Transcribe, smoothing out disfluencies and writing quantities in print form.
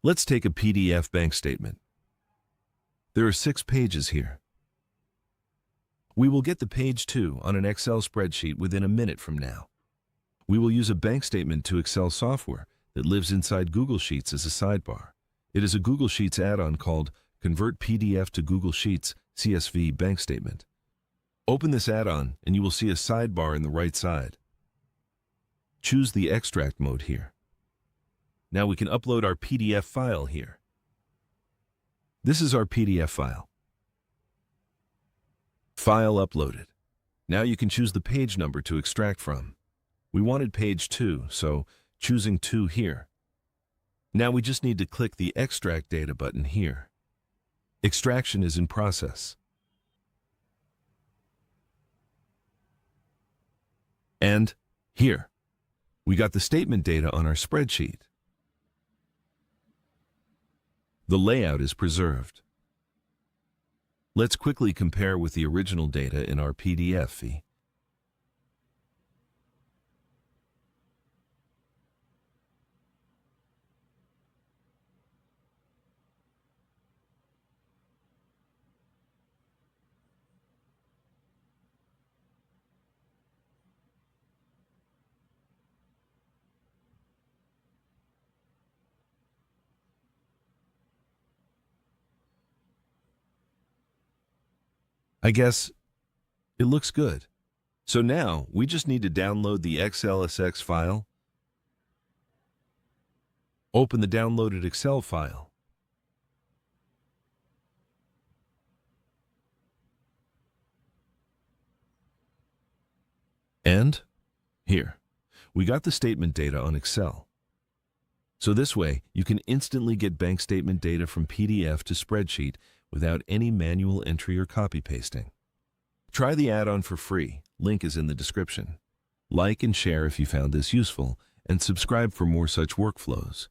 Let's take a PDF bank statement. There are 6 pages here. We will get the page 2 on an Excel spreadsheet within a minute from now. We will use a bank statement to Excel software that lives inside Google Sheets as a sidebar. It is a Google Sheets add-on called Convert PDF to Google Sheets CSV Bank Statement. Open this add-on and you will see a sidebar in the right side. Choose the extract mode here. Now we can upload our PDF file here. This is our PDF file. File uploaded. Now you can choose the page number to extract from. We wanted page 2, so choosing 2 here. Now we just need to click the Extract Data button here. Extraction is in process. And here, we got the statement data on our spreadsheet. The layout is preserved. Let's quickly compare with the original data in our PDF file. I guess it looks good. So now we just need to download the XLSX file, open the downloaded Excel file, and here, we got the statement data on Excel. So this way, you can instantly get bank statement data from PDF to spreadsheet without any manual entry or copy pasting. Try the add-on for free. Link is in the description. Like and share if you found this useful, and subscribe for more such workflows.